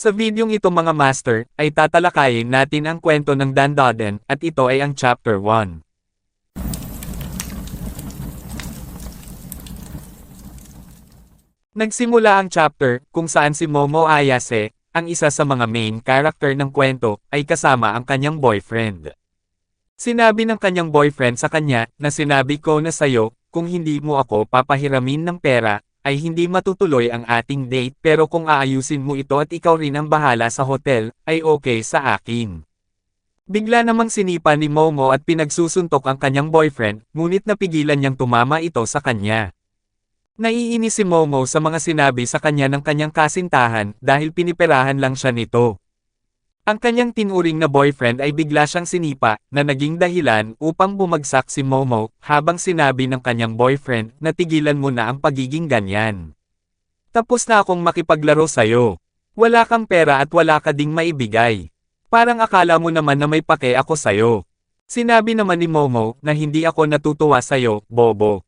Sa videong ito mga master, ay tatalakayin natin ang kwento ng Dan Dodden, at ito ay ang Chapter 1. Nagsimula ang chapter, kung saan si Momo Ayase, ang isa sa mga main character ng kwento, ay kasama ang kanyang boyfriend. Sinabi ng kanyang boyfriend sa kanya, na sinabi ko na sayo, kung hindi mo ako papahiramin ng pera, ay hindi matutuloy ang ating date pero kung aayusin mo ito at ikaw rin ang bahala sa hotel, ay okay sa akin. Bigla namang sinipa ni Momo at pinagsusuntok ang kanyang boyfriend, ngunit napigilan niyang tumama ito sa kanya. Naiinis si Momo sa mga sinabi sa kanya ng kanyang kasintahan dahil piniperahan lang siya nito. Ang kanyang tinuring na boyfriend ay bigla siyang sinipa, na naging dahilan upang bumagsak si Momo, habang sinabi ng kanyang boyfriend na tigilan mo na ang pagiging ganyan. Tapos na akong makipaglaro sayo. Wala kang pera at wala ka ding maibigay. Parang akala mo naman na may pake ako sayo. Sinabi naman ni Momo na hindi ako natutuwa sayo, bobo.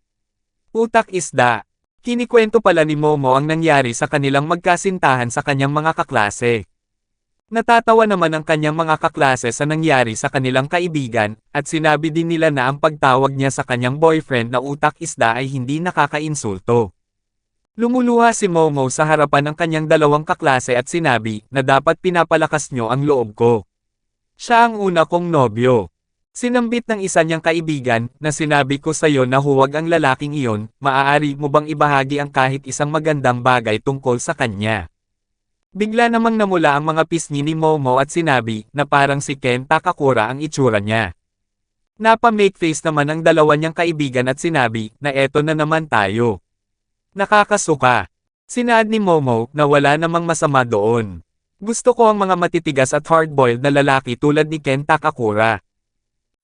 Utak isda. Kinikwento pala ni Momo ang nangyari sa kanilang magkasintahan sa kanyang mga kaklase. Natatawa naman ang kanyang mga kaklase sa nangyari sa kanilang kaibigan, at sinabi din nila na ang pagtawag niya sa kanyang boyfriend na utak isda ay hindi nakakainsulto. Lumuluha si Momo sa harapan ng kanyang dalawang kaklase at sinabi na dapat pinapalakas nyo ang loob ko. Siya ang una kong nobyo. Sinambit ng isa niyang kaibigan na sinabi ko sayo na huwag ang lalaking iyon, maaari mo bang ibahagi ang kahit isang magandang bagay tungkol sa kanya. Bigla namang namula ang mga pisngi ni Momo at sinabi na parang si Ken Takakura ang itsura niya. Napa-make face naman ang dalawa niyang kaibigan at sinabi na eto na naman tayo. Nakakasuka. Sinaad ni Momo na wala namang masama doon. Gusto ko ang mga matitigas at hard-boiled na lalaki tulad ni Ken Takakura.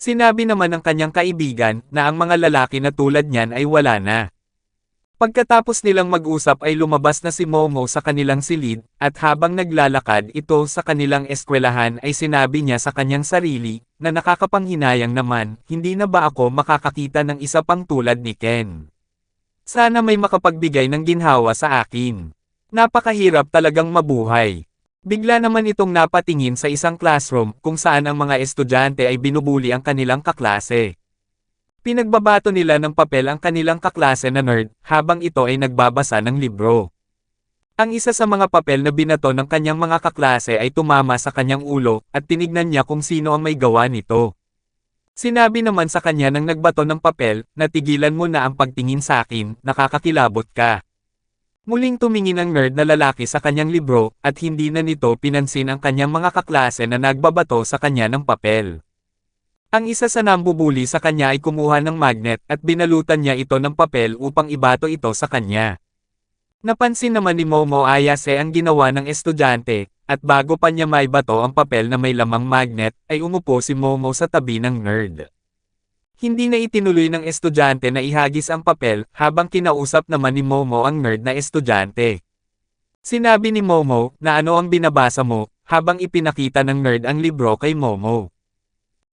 Sinabi naman ng kanyang kaibigan na ang mga lalaki na tulad niyan ay wala na. Pagkatapos nilang mag-usap ay lumabas na si Momo sa kanilang silid, at habang naglalakad ito sa kanilang eskwelahan ay sinabi niya sa kanyang sarili, na nakakapanghinayang naman, hindi na ba ako makakakita ng isa pang tulad ni Ken? Sana may makapagbigay ng ginhawa sa akin. Napakahirap talagang mabuhay. Bigla naman itong napatingin sa isang classroom kung saan ang mga estudyante ay binubuli ang kanilang kaklase. Pinagbabato nila ng papel ang kanilang kaklase na nerd, habang ito ay nagbabasa ng libro. Ang isa sa mga papel na binato ng kanyang mga kaklase ay tumama sa kanyang ulo, at tinignan niya kung sino ang may gawa nito. Sinabi naman sa kanya ng nagbato ng papel, na tigilan mo na ang pagtingin sa akin, nakakakilabot ka. Muling tumingin ang nerd na lalaki sa kanyang libro, at hindi na nito pinansin ang kanyang mga kaklase na nagbabato sa kanya ng papel. Ang isa sa nambubuli sa kanya ay kumuha ng magnet at binalutan niya ito ng papel upang ibato ito sa kanya. Napansin naman ni Momo Ayase ang ginawa ng estudyante, at bago pa niya maibato ang papel na may lamang magnet, ay umupo si Momo sa tabi ng nerd. Hindi na itinuloy ng estudyante na ihagis ang papel, habang kinausap naman ni Momo ang nerd na estudyante. Sinabi ni Momo na ano ang binabasa mo, habang ipinakita ng nerd ang libro kay Momo.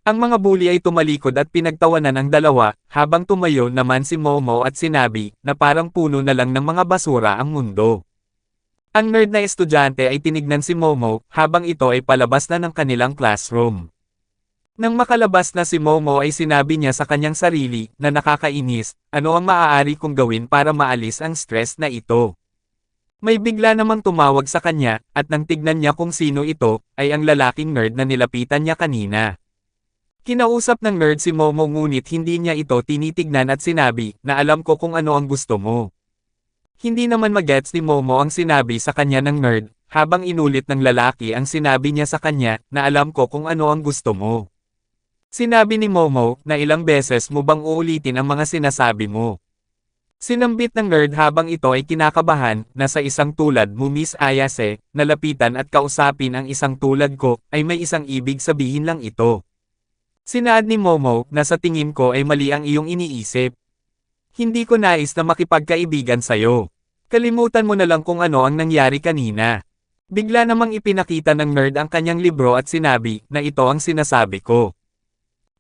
Ang mga bully ay tumalikod at pinagtawanan ang dalawa, habang tumayo naman si Momo at sinabi na parang puno na lang ng mga basura ang mundo. Ang nerd na estudyante ay tinignan si Momo, habang ito ay palabas na ng kanilang classroom. Nang makalabas na si Momo ay sinabi niya sa kanyang sarili na nakakainis, ano ang maaari kong gawin para maalis ang stress na ito. May bigla namang tumawag sa kanya, at nang tignan niya kung sino ito, ay ang lalaking nerd na nilapitan niya kanina. Kinausap ng nerd si Momo ngunit hindi niya ito tinitignan at sinabi na alam ko kung ano ang gusto mo. Hindi naman magets ni Momo ang sinabi sa kanya ng nerd, habang inulit ng lalaki ang sinabi niya sa kanya na alam ko kung ano ang gusto mo. Sinabi ni Momo na ilang beses mo bang uulitin ang mga sinasabi mo. Sinambit ng nerd habang ito ay kinakabahan na sa isang tulad mo Miss Ayase, nalapitan at kausapin ang isang tulad ko ay may isang ibig sabihin lang ito. Sinaad ni Momo na sa tingin ko ay mali ang iyong iniisip. Hindi ko nais na makipagkaibigan sayo. Kalimutan mo na lang kung ano ang nangyari kanina. Bigla namang ipinakita ng nerd ang kanyang libro at sinabi na ito ang sinasabi ko.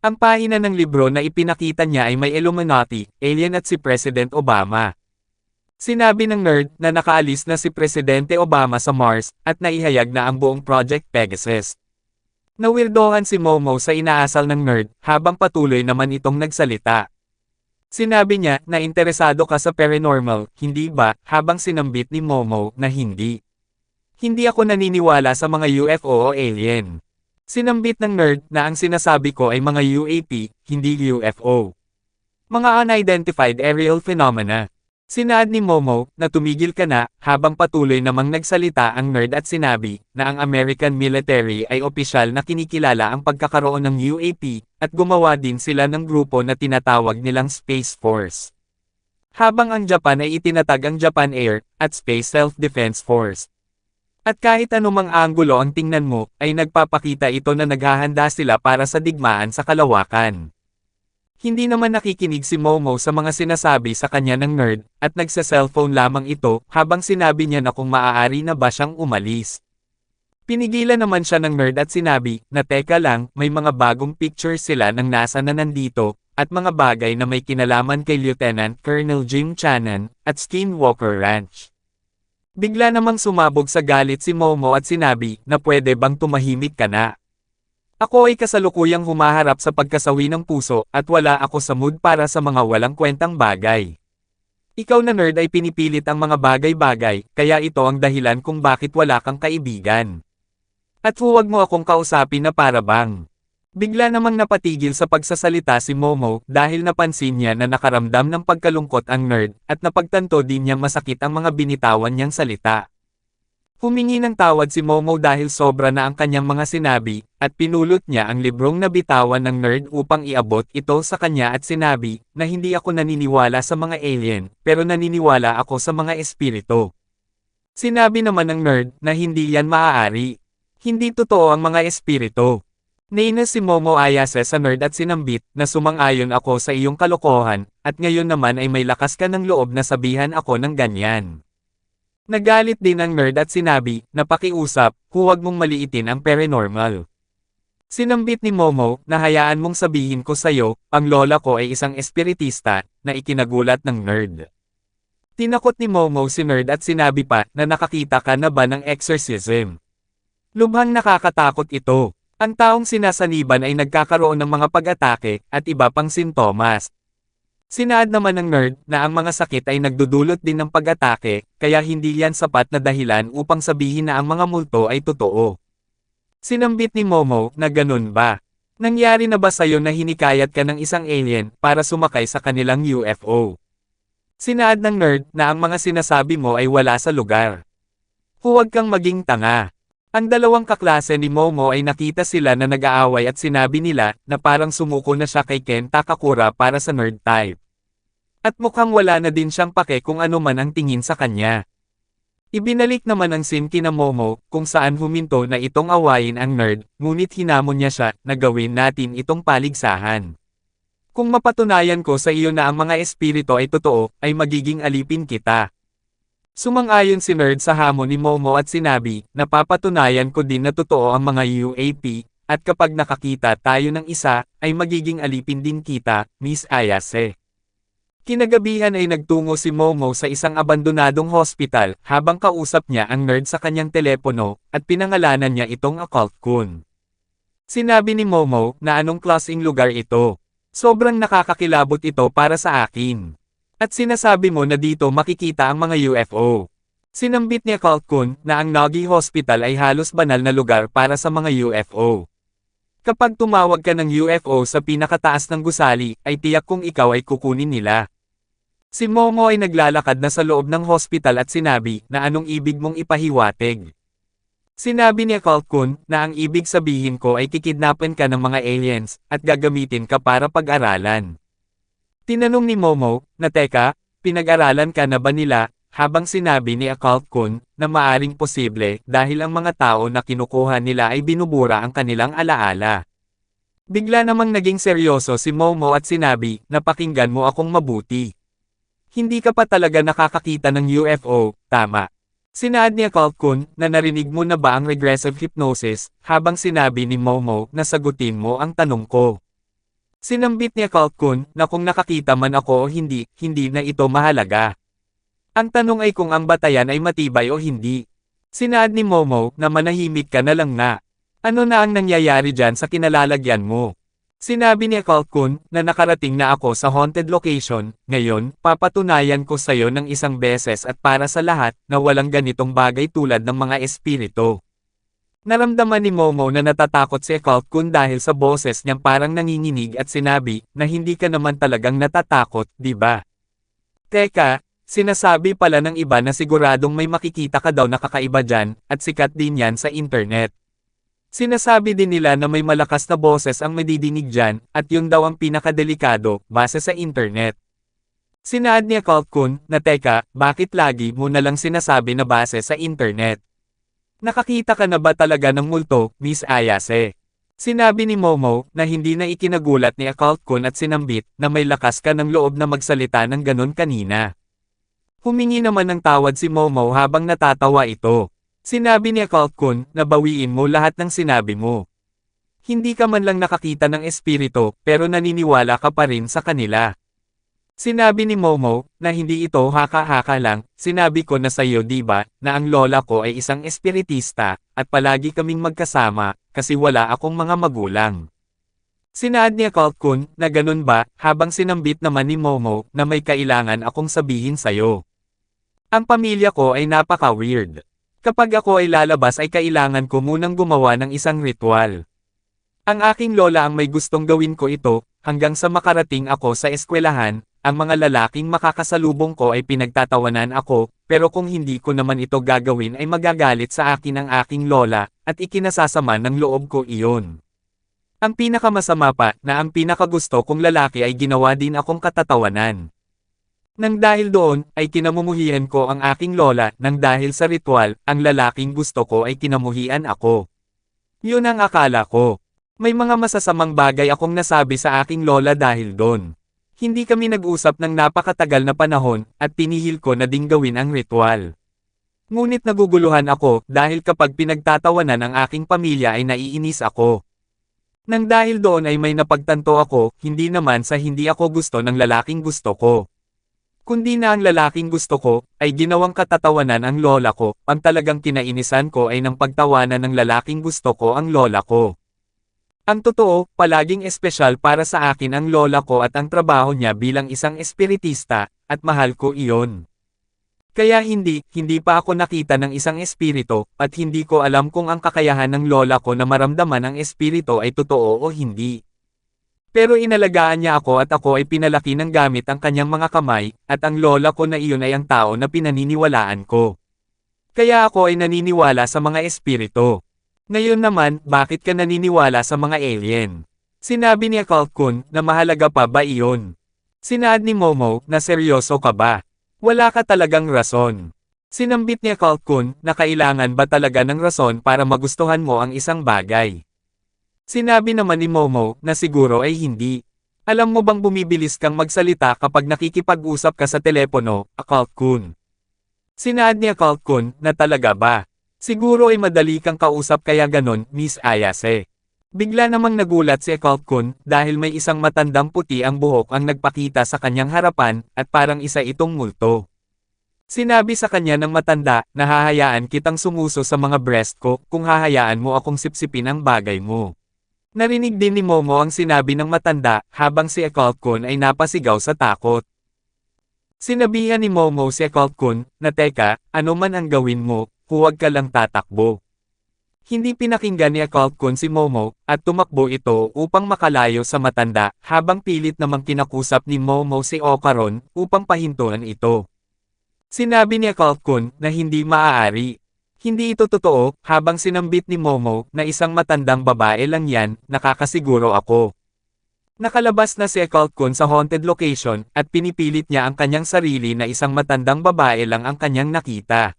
Ang pahina ng libro na ipinakita niya ay may Illuminati, alien at si President Obama. Sinabi ng nerd na nakaalis na si Presidente Obama sa Mars at naihayag na ang buong Project Pegasus. Nawirdohan si Momo sa inaasal ng nerd habang patuloy naman itong nagsalita. Sinabi niya na interesado ka sa paranormal, hindi ba, habang sinambit ni Momo na hindi. Hindi ako naniniwala sa mga UFO o alien. Sinambit ng nerd na ang sinasabi ko ay mga UAP, hindi UFO. Mga unidentified aerial phenomena. Sinaad ni Momo na tumigil ka na habang patuloy namang nagsalita ang nerd at sinabi na ang American military ay opisyal na kinikilala ang pagkakaroon ng UAP at gumawa din sila ng grupo na tinatawag nilang Space Force. Habang ang Japan ay itinatag ang Japan Air at Space Self-Defense Force. At kahit anumang anggulo ang tingnan mo, ay nagpapakita ito na naghahanda sila para sa digmaan sa kalawakan. Hindi naman nakikinig si Momo sa mga sinasabi sa kanya ng nerd, at nagsa-cellphone lamang ito habang sinabi niya na kung maaari na ba siyang umalis. Pinigilan naman siya ng nerd at sinabi na teka lang, may mga bagong pictures sila ng NASA na nandito, at mga bagay na may kinalaman kay Lieutenant Colonel Jim Channon at Skinwalker Ranch. Bigla namang sumabog sa galit si Momo at sinabi na pwede bang tumahimik ka na. Ako ay kasalukuyang humaharap sa pagkasawi ng puso at wala ako sa mood para sa mga walang kwentang bagay. Ikaw na nerd ay pinipilit ang mga bagay-bagay, kaya ito ang dahilan kung bakit wala kang kaibigan. At huwag mo akong kausapin na para bang. Bigla namang napatigil sa pagsasalita si Momo dahil napansin niya na nakaramdam ng pagkalungkot ang nerd at napagtanto din niya masakit ang mga binitawan niyang salita. Humingi ng tawad si Momo dahil sobra na ang kanyang mga sinabi, at pinulot niya ang librong nabitawan ng nerd upang iabot ito sa kanya at sinabi, na hindi ako naniniwala sa mga alien, pero naniniwala ako sa mga espiritu. Sinabi naman ng nerd na hindi yan maaari. Hindi totoo ang mga espiritu. Nainis si Momo Ayase sa nerd at sinambit na sumang-ayon ako sa iyong kalokohan, at ngayon naman ay may lakas ka ng loob na sabihan ako ng ganyan. Nagalit din ang nerd at sinabi na pakiusap, huwag mong maliitin ang paranormal. Sinambit ni Momo na hayaan mong sabihin ko sa'yo, ang lola ko ay isang espiritista, na ikinagulat ng nerd. Tinakot ni Momo si nerd at sinabi pa na nakakita ka na ba ng exorcism. Lubhang nakakatakot ito. Ang taong sinasaniban ay nagkakaroon ng mga pag-atake at iba pang sintomas. Sinaad naman ng nerd na ang mga sakit ay nagdudulot din ng pag-atake, kaya hindi yan sapat na dahilan upang sabihin na ang mga multo ay totoo. Sinambit ni Momo na ganun ba? Nangyari na ba sa'yo na hinikayat ka ng isang alien para sumakay sa kanilang UFO? Sinaad ng nerd na ang mga sinasabi mo ay wala sa lugar. Huwag kang maging tanga. Ang dalawang kaklase ni Momo ay nakita sila na nag-aaway at sinabi nila na parang sumuko na siya kay Ken Takakura para sa nerd type. At mukhang wala na din siyang pake kung ano man ang tingin sa kanya. Ibinalik naman ang scene kina Momo kung saan huminto na itong awayin ang nerd, ngunit hinamon niya siya na gawin natin itong paligsahan. Kung mapatunayan ko sa iyo na ang mga espiritu ay totoo, ay magiging alipin kita. Sumang-ayon si nerd sa hamon ni Momo at sinabi, napapatunayan ko din na totoo ang mga UAP, at kapag nakakita tayo ng isa, ay magiging alipin din kita, Miss Ayase. Kinagabihan ay nagtungo si Momo sa isang abandonadong hospital habang kausap niya ang nerd sa kanyang telepono, at pinangalanan niya itong Occult Kun. Sinabi ni Momo na anong klaseng lugar ito. Sobrang nakakakilabot ito para sa akin. At sinasabi mo na dito makikita ang mga UFO. Sinambit ni Occult Kun na ang Nagi Hospital ay halos banal na lugar para sa mga UFO. Kapag tumawag ka ng UFO sa pinakataas ng gusali, ay tiyak kung ikaw ay kukunin nila. Si Momo ay naglalakad na sa loob ng hospital at sinabi na anong ibig mong ipahiwatig. Sinabi ni Occult Kun na ang ibig sabihin ko ay kikidnapin ka ng mga aliens at gagamitin ka para pag-aralan. Tinanong ni Momo na teka, pinag-aralan ka na ba nila, habang sinabi ni Occult Kun na maaring posible dahil ang mga tao na kinukuha nila ay binubura ang kanilang alaala. Bigla namang naging seryoso si Momo at sinabi na pakinggan mo akong mabuti. Hindi ka pa talaga nakakakita ng UFO, tama. Sinaad ni Occult Kun na narinig mo na ba ang regressive hypnosis, habang sinabi ni Momo na sagutin mo ang tanong ko. Sinambit ni Occult Kun na kung nakakita man ako o hindi, hindi na ito mahalaga. Ang tanong ay kung ang batayan ay matibay o hindi. Sinaad ni Momo na manahimik ka na lang na. Ano na ang nangyayari dyan sa kinalalagyan mo? Sinabi ni Kalkun na nakarating na ako sa haunted location, ngayon, papatunayan ko sa'yo ng isang beses at para sa lahat na walang ganitong bagay tulad ng mga espiritu. Naramdaman ni Momo na natatakot si Kalkun dahil sa boses niyang parang nanginginig at sinabi na hindi ka naman talagang natatakot, di ba? Teka, sinasabi pala ng iba na siguradong may makikita ka daw na kakaiba dyan at sikat din yan sa internet. Sinasabi din nila na may malakas na boses ang madidinig dyan, at yun daw ang pinakadelikado, base sa internet. Sinaad ni Kalkun na teka, bakit lagi mo nalang sinasabi na base sa internet? Nakakita ka na ba talaga ng multo, Miss Ayase? Sinabi ni Momo na hindi na ikinagulat ni Kalkun at sinambit na may lakas ka ng loob na magsalita ng ganon kanina. Humingi naman ng tawad si Momo habang natatawa ito. Sinabi ni Kalkun na bawiin mo lahat ng sinabi mo. Hindi ka man lang nakakita ng espiritu pero naniniwala ka pa rin sa kanila. Sinabi ni Momo na hindi ito haka-haka lang, sinabi ko na sa iyo diba na ang lola ko ay isang espiritista at palagi kaming magkasama kasi wala akong mga magulang. Sinaad ni Kalkun na ganun ba habang sinambit naman ni Momo na may kailangan akong sabihin sa'yo. Ang pamilya ko ay napaka-weird. Kapag ako ay lalabas ay kailangan ko munang gumawa ng isang ritual. Ang aking lola ang may gustong gawin ko ito, hanggang sa makarating ako sa eskwelahan, ang mga lalaking makakasalubong ko ay pinagtatawanan ako, pero kung hindi ko naman ito gagawin ay magagalit sa akin ang aking lola, at ikinasasama ng loob ko iyon. Ang pinakamasama pa na ang pinakagusto kong lalaki ay ginawa din akong katatawanan. Nang dahil doon, ay kinamumuhian ko ang aking lola, nang dahil sa ritual, ang lalaking gusto ko ay kinamuhian ako. Yun ang akala ko. May mga masasamang bagay akong nasabi sa aking lola dahil doon. Hindi kami nag-usap ng napakatagal na panahon, at pinihil ko na ding gawin ang ritual. Ngunit naguguluhan ako, dahil kapag pinagtatawanan ang aking pamilya ay naiinis ako. Nang dahil doon ay may napagtanto ako, hindi naman sa hindi ako gusto ng lalaking gusto ko. Kundi na ang lalaking gusto ko, ay ginawang katatawanan ang lola ko, ang talagang kinainisan ko ay nang pagtawanan ng lalaking gusto ko ang lola ko. Ang totoo, palaging espesyal para sa akin ang lola ko at ang trabaho niya bilang isang espiritista, at mahal ko iyon. Kaya hindi pa ako nakita ng isang espiritu, at hindi ko alam kung ang kakayahan ng lola ko na maramdaman ang espiritu ay totoo o hindi. Pero inalagaan niya ako at ako ay pinalaki ng gamit ang kanyang mga kamay, at ang lola ko na iyon ay ang tao na pinaniniwalaan ko. Kaya ako ay naniniwala sa mga espiritu. Ngayon naman, bakit ka naniniwala sa mga alien? Sinabi ni Kalkun na mahalaga pa ba iyon? Sinaad ni Momo na seryoso ka ba? Wala ka talagang rason. Sinambit ni Kalkun na kailangan ba talaga ng rason para magustuhan mo ang isang bagay? Sinabi naman ni Momo na siguro ay hindi. Alam mo bang bumibilis kang magsalita kapag nakikipag-usap ka sa telepono, Kalkun? Sinaad ni Kalkun na talaga ba? Siguro ay madali kang kausap kaya ganon, Miss Ayase. Bigla namang nagulat si Kalkun dahil may isang matandang puti ang buhok ang nagpakita sa kanyang harapan at parang isa itong multo. Sinabi sa kanya ng matanda na hahayaan kitang sumuso sa mga breast ko kung hahayaan mo akong sipsipin ang bagay mo. Narinig din ni Momo ang sinabi ng matanda habang si Kalkun ay napasigaw sa takot. Sinabihan ni Momo si Kalkun na teka, ano man ang gawin mo, huwag ka lang tatakbo. Hindi pinakinggan ni Kalkun si Momo at tumakbo ito upang makalayo sa matanda habang pilit namang kinakusap ni Momo si Okaron upang pahintuan ito. Sinabi ni Kalkun na hindi maaari. Hindi ito totoo, habang sinambit ni Momo na isang matandang babae lang yan, nakakasiguro ako. Nakalabas na si Kalkun sa haunted location, at pinipilit niya ang kanyang sarili na isang matandang babae lang ang kanyang nakita.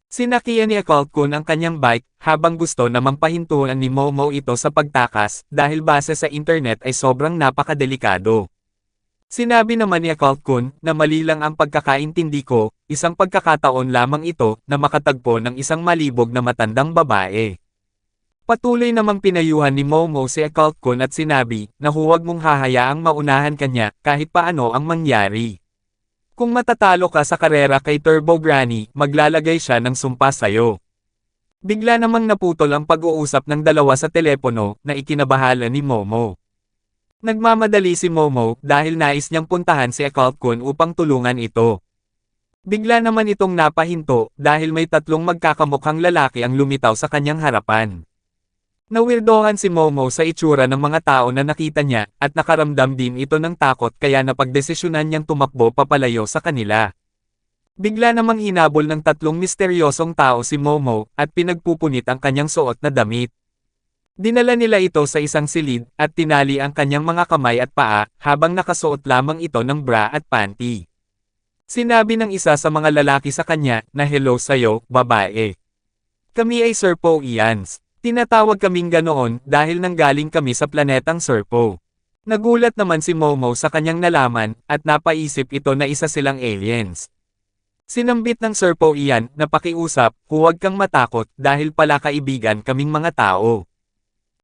Sinakyan ni Kalkun ang kanyang bike, habang gusto namang pahintuan ni Momo ito sa pagtakas, dahil base sa internet ay sobrang napakadelikado. Sinabi naman ni Kalkun na mali lang ang pagkakaintindi ko, isang pagkakataon lamang ito na makatagpo ng isang malibog na matandang babae. Patuloy namang pinayuhan ni Momo si Kalkun at sinabi na huwag mong hahayaang maunahan kanya kahit paano ang mangyari. Kung matatalo ka sa karera kay Turbo Granny, maglalagay siya ng sumpa sa'yo. Bigla namang naputol ang pag-uusap ng dalawa sa telepono na ikinabahala ni Momo. Nagmamadali si Momo dahil nais niyang puntahan si Occult Kun upang tulungan ito. Bigla naman itong napahinto dahil may tatlong magkakamukhang lalaki ang lumitaw sa kanyang harapan. Nawirdohan si Momo sa itsura ng mga tao na nakita niya at nakaramdam din ito ng takot kaya napagdesisyonan niyang tumakbo papalayo sa kanila. Bigla namang hinabol ng tatlong misteryosong tao si Momo at pinagpupunit ang kanyang suot na damit. Dinala nila ito sa isang silid at tinali ang kanyang mga kamay at paa habang nakasuot lamang ito ng bra at panty. Sinabi ng isa sa mga lalaki sa kanya na hello sa'yo, babae. Kami ay Serpo Ians. Tinatawag kaming ganoon dahil nanggaling kami sa planetang Serpo. Nagulat naman si Momo sa kanyang nalaman at napaisip ito na isa silang aliens. Sinambit ng Serpo Ian na pakiusap, huwag kang matakot dahil pala kaibigan kaming mga tao.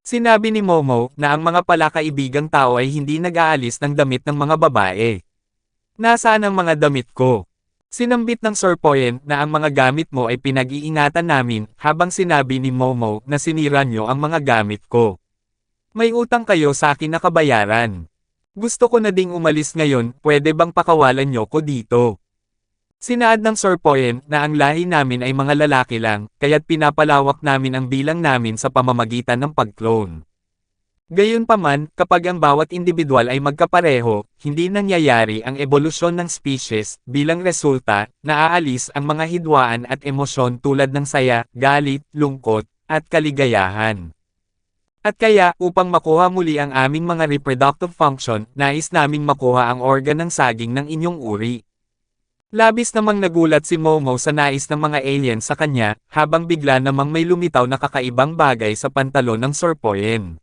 Sinabi ni Momo na ang mga palakaibigang tao ay hindi nag-aalis ng damit ng mga babae. Nasaan ang mga damit ko? Sinambit ng Serpoyen na ang mga gamit mo ay pinag-iingatan namin habang sinabi ni Momo na sinira niyo ang mga gamit ko. May utang kayo sa akin na kabayaran. Gusto ko na ding umalis ngayon, pwede bang pakawalan niyo ko dito? Sinaad ng Serpoyen na ang lahi namin ay mga lalaki lang, kaya't pinapalawak namin ang bilang namin sa pamamagitan ng pag-clone. Gayunpaman, kapag ang bawat individual ay magkapareho, hindi nangyayari ang ebolusyon ng species, bilang resulta, naaalis ang mga hidwaan at emosyon tulad ng saya, galit, lungkot, at kaligayahan. At kaya, upang makuha muli ang aming mga reproductive function, nais naming makuha ang organ ng saging ng inyong uri. Labis namang nagulat si Momo sa nais ng mga alien sa kanya, habang bigla namang may lumitaw na kakaibang bagay sa pantalon ng Serpoyen.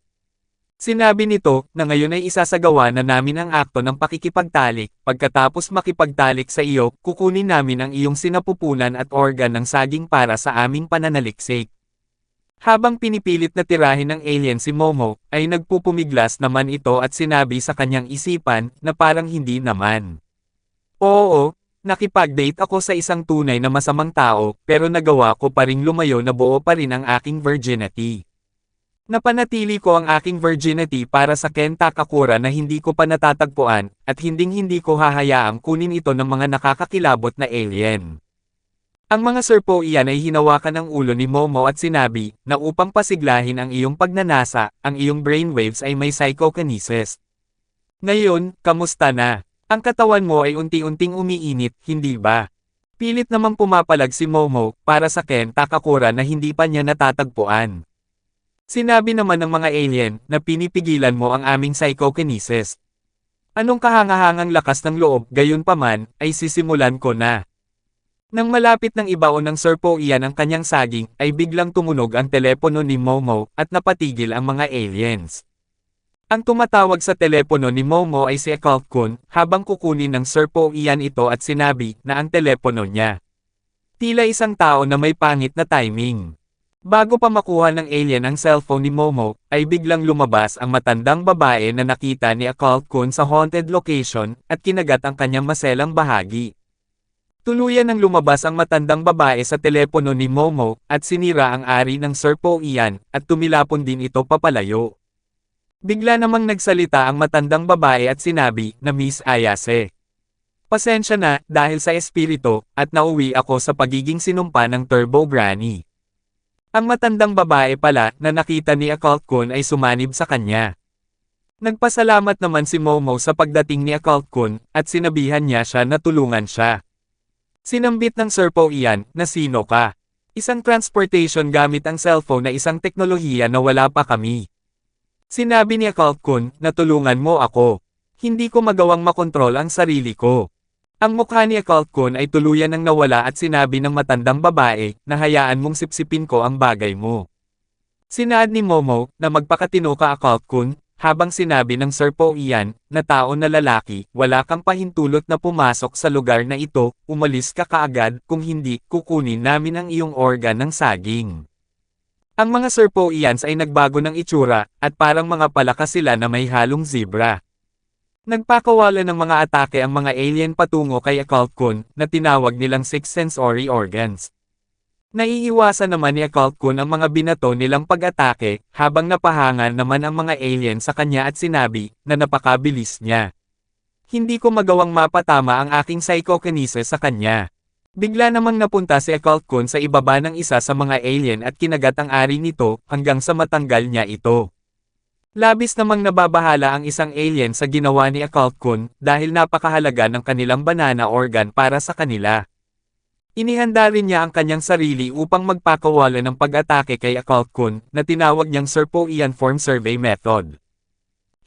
Sinabi nito, na ngayon ay isasagawa na namin ang akto ng pakikipagtalik, pagkatapos makipagtalik sa iyo, kukunin namin ang iyong sinapupunan at organ ng saging para sa aming pananaliksik. Habang pinipilit na tirahin ng alien si Momo, ay nagpupumiglas naman ito at sinabi sa kanyang isipan, na parang hindi naman. Oo, nakipag-date ako sa isang tunay na masamang tao, pero nagawa ko pa ring lumayo na buo pa rin ang aking virginity. Napanatili ko ang aking virginity para sa Ken Takakura na hindi ko pa natatagpuan, at hinding-hindi ko hahayaang kunin ito ng mga nakakakilabot na alien. Ang mga Serpo iyan ay hinawakan ng ulo ni Momo at sinabi, na upang pasiglahin ang iyong pagnanasa, ang iyong brainwaves ay may psychokinesis. Ngayon, kamusta na? Ang katawan mo ay unti-unting umiinit, hindi ba? Pilit namang pumapalag si Momo, para sa Ken Takakura na hindi pa niya natatagpuan. Sinabi naman ng mga alien, na pinipigilan mo ang aming psychokinesis. Anong kahangahangang lakas ng loob, gayunpaman, ay sisimulan ko na. Nang malapit ng ibaon ng Serpo iyan ang kanyang saging, ay biglang tumunog ang telepono ni Momo, at napatigil ang mga aliens. Ang tumatawag sa telepono ni Momo ay si Occult Kun, habang kukunin ng Serpo iyan ito at sinabi na ang telepono niya. Tila isang tao na may pangit na timing. Bago pa makuha ng alien ang cellphone ni Momo, ay biglang lumabas ang matandang babae na nakita ni Occult Kun sa haunted location, at kinagat ang kanyang maselang bahagi. Tuluyan nang lumabas ang matandang babae sa telepono ni Momo, at sinira ang ari ng Serpo iyan, at tumilapon din ito papalayo. Bigla namang nagsalita ang matandang babae at sinabi, na Miss Ayase. Pasensya na, dahil sa espiritu, at nauwi ako sa pagiging sinumpa ng Turbo Granny. Ang matandang babae pala, na nakita ni Occult Kun ay sumanib sa kanya. Nagpasalamat naman si Momo sa pagdating ni Occult Kun, at sinabihan niya siya na tulungan siya. Sinambit ng Serpo iyan, na sino ka? Isang transportation gamit ang cellphone na isang teknolohiya na wala pa kami. Sinabi ni Occult Kun, na tulungan mo ako. Hindi ko magawang makontrol ang sarili ko. Ang mukha ni Occult Kun ay tuluyan nang nawala at sinabi ng matandang babae, na hayaan mong sipsipin ko ang bagay mo. Sinaad ni Momo, na magpakatino ka Occult Kun, habang sinabi ng Serpo iyan, na tao na lalaki, wala kang pahintulot na pumasok sa lugar na ito, umalis ka kaagad, kung hindi, kukunin namin ang iyong organ ng saging. Ang mga Serpo ians ay nagbago ng itsura, at parang mga palaka sila na may halong zebra. Nagpakawala ng mga atake ang mga alien patungo kay Occult Kun, na tinawag nilang Six Sensory Organs. Naiiwasan naman ni Occult Kun ang mga binato nilang pag-atake, habang napahangan naman ang mga alien sa kanya at sinabi, na napakabilis niya. Hindi ko magawang mapatama ang aking psychokinesis sa kanya. Bigla namang napunta si Occult Kun sa ibaba ng isa sa mga alien at kinagat ang ari nito, hanggang sa matanggal niya ito. Labis namang nababahala ang isang alien sa ginawa ni Occult Kun, dahil napakahalaga ng kanilang banana organ para sa kanila. Inihanda rin niya ang kanyang sarili upang magpakawala ng pag-atake kay Occult Kun, na tinawag niyang Serpoian Form Survey Method.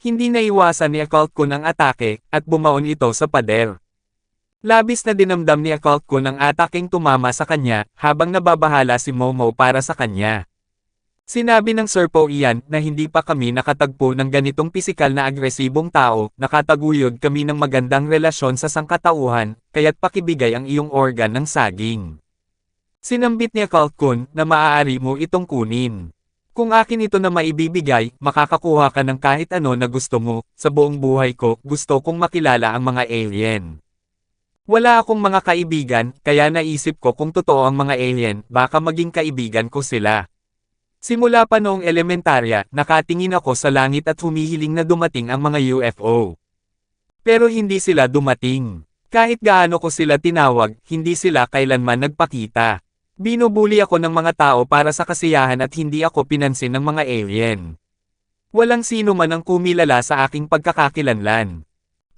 Hindi naiwasan ni Occult Kun ang atake, at bumaon ito sa pader. Labis na dinamdam ni Occult Kun ang ataking tumama sa kanya, habang nababahala si Momo para sa kanya. Sinabi ng Serpoian na hindi pa kami nakatagpo ng ganitong pisikal na agresibong tao, nakataguyod kami ng magandang relasyon sa sangkatauhan, kaya't pakibigay ang iyong organ ng saging. Sinambit ni Occult Kun na maaari mo itong kunin. Kung akin ito na maibibigay, makakakuha ka ng kahit ano na gusto mo. Sa buong buhay ko, gusto kong makilala ang mga alien. Wala akong mga kaibigan, kaya naisip ko kung totoo ang mga alien, baka maging kaibigan ko sila. Simula pa noong elementarya, nakatingin ako sa langit at humihiling na dumating ang mga UFO. Pero hindi sila dumating. Kahit gaano ko sila tinawag, hindi sila kailanman nagpakita. Binubuli ako ng mga tao para sa kasiyahan at hindi ako pinansin ng mga alien. Walang sino man ang kumilala sa aking pagkakakilanlan.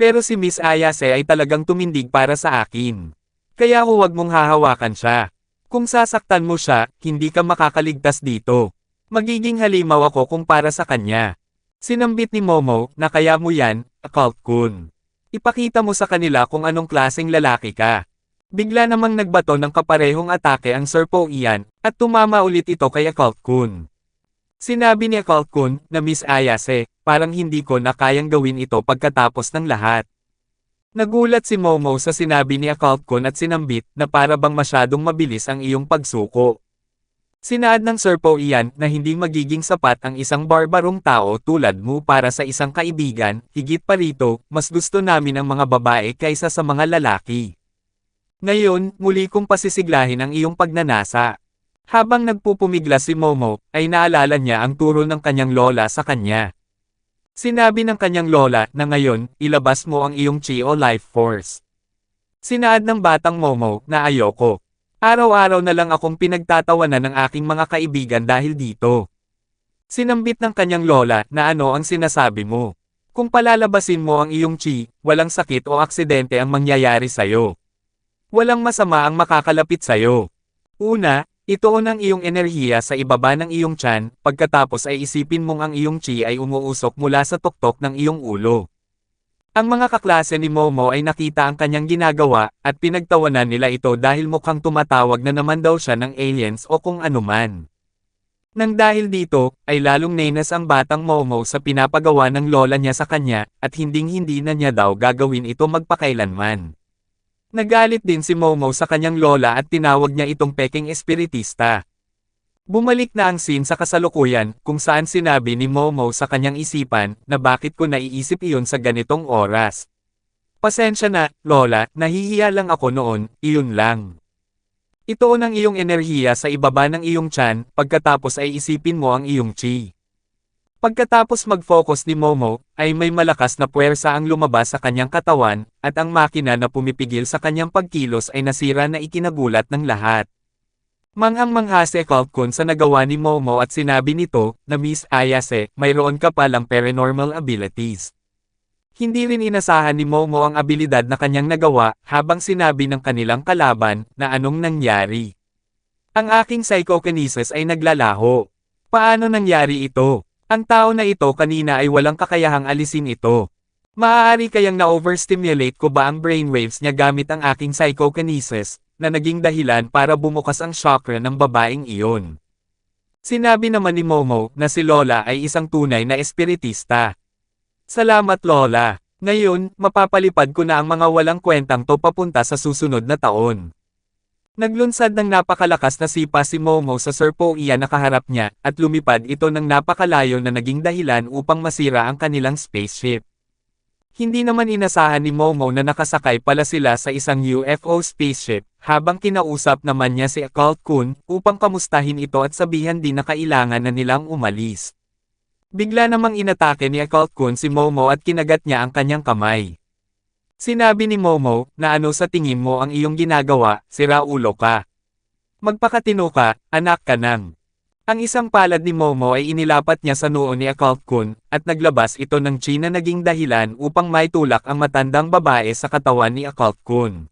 Pero si Miss Ayase ay talagang tumindig para sa akin. Kaya huwag mong hahawakan siya. Kung sasaktan mo siya, hindi ka makakaligtas dito. Magiging halimaw ako kung para sa kanya. Sinambit ni Momo na kaya mo yan, Occult Kun. Ipakita mo sa kanila kung anong klaseng lalaki ka. Bigla namang nagbato ng kaparehong atake ang Serpoian, at tumama ulit ito kay Occult Kun. Sinabi ni Occult Kun na Miss Ayase, parang hindi ko na kayang gawin ito pagkatapos ng lahat. Nagulat si Momo sa sinabi ni Occult Kun at sinambit na para bang masyadong mabilis ang iyong pagsuko. Sinaad ng Serpoian na hindi magiging sapat ang isang barbarong tao tulad mo para sa isang kaibigan, higit pa rito, mas gusto namin ang mga babae kaysa sa mga lalaki. Ngayon, muli kong pasisiglahin ang iyong pagnanasa. Habang nagpupumiglas si Momo, ay naalala niya ang turo ng kanyang lola sa kanya. Sinabi ng kanyang lola na ngayon, ilabas mo ang iyong chi o life force. Sinaad ng batang Momo na ayoko. Araw-araw na lang akong pinagtatawanan ng aking mga kaibigan dahil dito. Sinambit ng kanyang lola na ano ang sinasabi mo. Kung palalabasin mo ang iyong chi, walang sakit o aksidente ang mangyayari sa'yo. Walang masama ang makakalapit sa'yo. Una, ituon ang iyong enerhiya sa ibaba ng iyong tiyan, pagkatapos ay isipin mong ang iyong chi ay umuusok mula sa tuktok ng iyong ulo. Ang mga kaklase ni Momo ay nakita ang kanyang ginagawa, at pinagtawanan nila ito dahil mukhang tumatawag na naman daw siya ng aliens o kung anuman. Nang dahil dito, ay lalong nainas ang batang Momo sa pinapagawa ng lola niya sa kanya, at hinding-hindi na niya daw gagawin ito magpakailanman. Nagalit din si Momo sa kanyang lola at tinawag niya itong peking espiritista. Bumalik na ang scene sa kasalukuyan, kung saan sinabi ni Momo sa kanyang isipan, na bakit ko naiisip iyon sa ganitong oras. Pasensya na, Lola, nahihiya lang ako noon, iyon lang. Ituon ang iyong enerhiya sa ibaba ng iyong tiyan, pagkatapos ay isipin mo ang iyong chi. Pagkatapos mag-focus ni Momo, ay may malakas na puwersa ang lumabas sa kanyang katawan, at ang makina na pumipigil sa kanyang pagkilos ay nasira na ikinagulat ng lahat. Manghang-mangha si Occult Kun sa nagawa ni Momo at sinabi nito, na Miss Ayase, mayroon ka palang paranormal abilities. Hindi rin inasahan ni Momo ang abilidad na kanyang nagawa, habang sinabi ng kanilang kalaban, na anong nangyari. Ang aking psychokinesis ay naglalaho. Paano nangyari ito? Ang tao na ito kanina ay walang kakayahang alisin ito. Maaari kayang na-overstimulate ko ba ang brainwaves niya gamit ang aking psychokinesis, na naging dahilan para bumukas ang chakra ng babaeng iyon. Sinabi naman ni Momo na si Lola ay isang tunay na espiritista. Salamat Lola. Ngayon, mapapalipad ko na ang mga walang kwentang to papunta sa susunod na taon. Naglunsad ng napakalakas na sipa si Momo sa Serpoian na kaharap niya, at lumipad ito ng napakalayo na naging dahilan upang masira ang kanilang spaceship. Hindi naman inasahan ni Momo na nakasakay pala sila sa isang UFO spaceship, habang kinausap naman niya si Occult Kun upang kamustahin ito at sabihan din na kailangan na nilang umalis. Bigla namang inatake ni Occult Kun si Momo at kinagat niya ang kanyang kamay. Sinabi ni Momo, na ano sa tingin mo ang iyong ginagawa, sira ulo ka. Magpakatino ka, anak ka nang. Ang isang palad ni Momo ay inilapat niya sa noo ni Occult Kun, at naglabas ito ng chi na naging dahilan upang maitulak ang matandang babae sa katawan ni Occult Kun.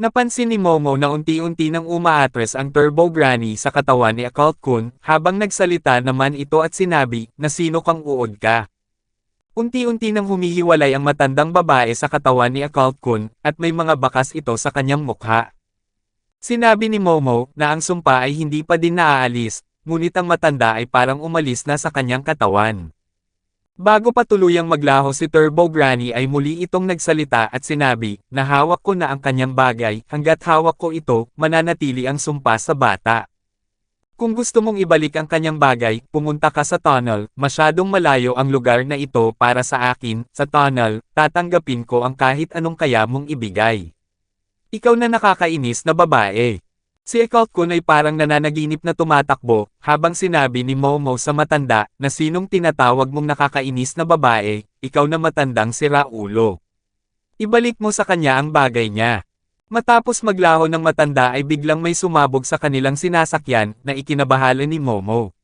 Napansin ni Momo na unti-unti nang umaatres ang Turbo Granny sa katawan ni Occult Kun, habang nagsalita naman ito at sinabi, na sino kang uod ka. Unti-unti nang humihiwalay ang matandang babae sa katawan ni Occult Kun, at may mga bakas ito sa kanyang mukha. Sinabi ni Momo, na ang sumpa ay hindi pa din naaalis, ngunit ang matanda ay parang umalis na sa kanyang katawan. Bago pa tuluyang maglaho si Turbo Granny ay muli itong nagsalita at sinabi, na hawak ko na ang kanyang bagay, hanggat hawak ko ito, mananatili ang sumpa sa bata. Kung gusto mong ibalik ang kanyang bagay, pumunta ka sa tunnel, masyadong malayo ang lugar na ito para sa akin, sa tunnel, tatanggapin ko ang kahit anong kaya mong ibigay. Ikaw na nakakainis na babae. Si Occult Kun ay parang nananaginip na tumatakbo, habang sinabi ni Momo sa matanda, na sinong tinatawag mong nakakainis na babae, ikaw na matandang sira ulo. Ibalik mo sa kanya ang bagay niya. Matapos maglaho ng matanda ay biglang may sumabog sa kanilang sinasakyan, na ikinabahala ni Momo.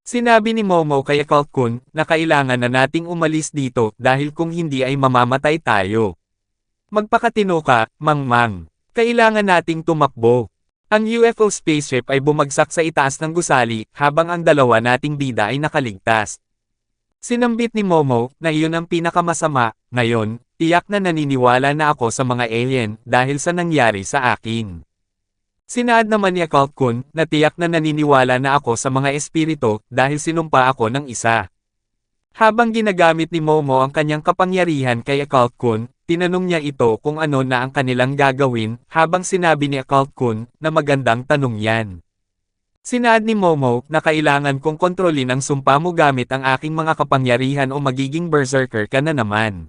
Sinabi ni Momo kay Occult Kun, na kailangan na nating umalis dito, dahil kung hindi ay mamamatay tayo. Magpakatino ka, Mangmang. Kailangan nating tumakbo. Ang UFO spaceship ay bumagsak sa itaas ng gusali, habang ang dalawa nating bida ay nakaligtas. Sinambit ni Momo, na iyon ang pinakamasama. Ngayon, tiyak na naniniwala na ako sa mga alien, dahil sa nangyari sa akin. Sinaad naman ni Occult Kun, na tiyak na naniniwala na ako sa mga espiritu, dahil sinumpa ako ng isa. Habang ginagamit ni Momo ang kanyang kapangyarihan kay Occult Kun, tinanong niya ito kung ano na ang kanilang gagawin, habang sinabi ni Occult Kun, na magandang tanong yan. Sinaad ni Momo, na kailangan kong kontrolin ang sumpa mo gamit ang aking mga kapangyarihan o magiging berserker ka na naman.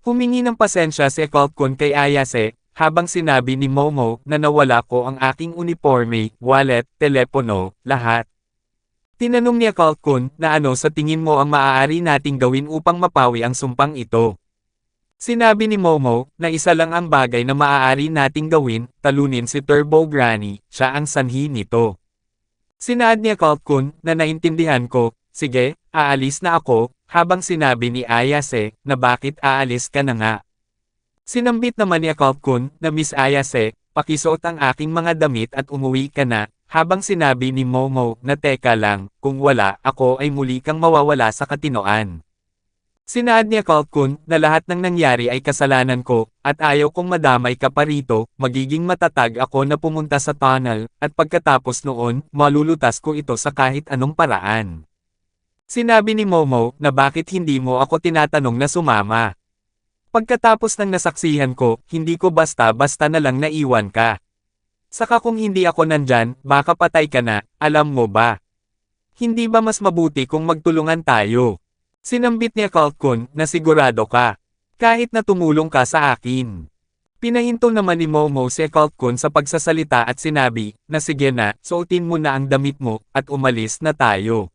Humingi ng pasensya si Occult Kun kay Ayase, habang sinabi ni Momo, na nawala ko ang aking uniforme, wallet, telepono, lahat. Tinanong ni Occult Kun, na ano sa tingin mo ang maaari nating gawin upang mapawi ang sumpang ito. Sinabi ni Momo, na isa lang ang bagay na maaari nating gawin, talunin si Turbo Granny, siya ang sanhi nito. Sinaad ni Occult Kun, na naintindihan ko, sige, aalis na ako, habang sinabi ni Ayase, na bakit aalis ka na nga. Sinambit naman ni Occult Kun, na Miss Ayase, pakisuot ang aking mga damit at umuwi ka na, habang sinabi ni Momo, na teka lang, kung wala, ako ay muli kang mawawala sa katinoan. Sinaad ni Occult Kun, na lahat ng nangyari ay kasalanan ko, at ayaw kong madamay ka pa rito, magiging matatag ako na pumunta sa tunnel, at pagkatapos noon, malulutas ko ito sa kahit anong paraan. Sinabi ni Momo, na bakit hindi mo ako tinatanong na sumama. Pagkatapos ng nasaksihan ko, hindi ko basta-basta na lang naiwan ka. Saka kung hindi ako nandyan, baka patay ka na, alam mo ba? Hindi ba mas mabuti kung magtulungan tayo? Sinambit ni Occult Kun, na sigurado ka. Kahit na tumulong ka sa akin. Pinahinto naman ni Momo si Occult Kun sa pagsasalita at sinabi, na sige na, suotin mo na ang damit mo, at umalis na tayo.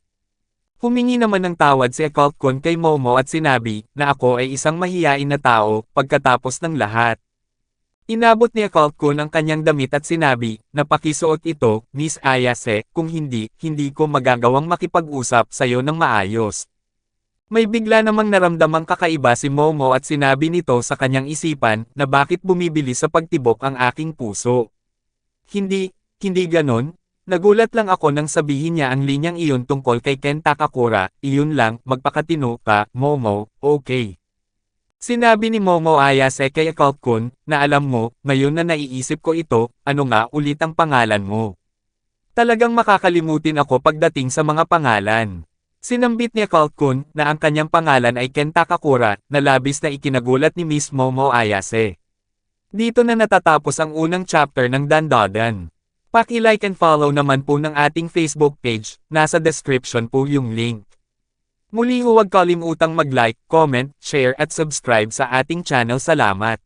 Humingi naman ng tawad si Occult Kun kay Momo at sinabi, na ako ay isang mahiyain na tao, pagkatapos ng lahat. Inabot ni Occult Kun ang kanyang damit at sinabi, na pakisuot ito, Miss Ayase, kung hindi, hindi ko magagawang makipag-usap sa'yo ng maayos. May bigla namang naramdamang kakaiba si Momo at sinabi nito sa kanyang isipan, na bakit bumibili sa pagtibok ang aking puso. Hindi ganon. Nagulat lang ako nang sabihin niya ang linyang iyon tungkol kay Ken Takakura, iyon lang, magpakatino ka, Momo, okay. Sinabi ni Momo Ayase kay Occult Kun, na alam mo, ngayon na naiisip ko ito, ano nga ulit ang pangalan mo? Talagang makakalimutin ako pagdating sa mga pangalan. Sinambit ni Occult Kun, na ang kanyang pangalan ay Ken Takakura, na labis na ikinagulat ni Miss Momo Ayase. Dito na natatapos ang unang chapter ng Dandadan. Paki-like and follow naman po ng ating Facebook page, nasa description po yung link. Muli huwag kalimutang mag-like, comment, share at subscribe sa ating channel. Salamat!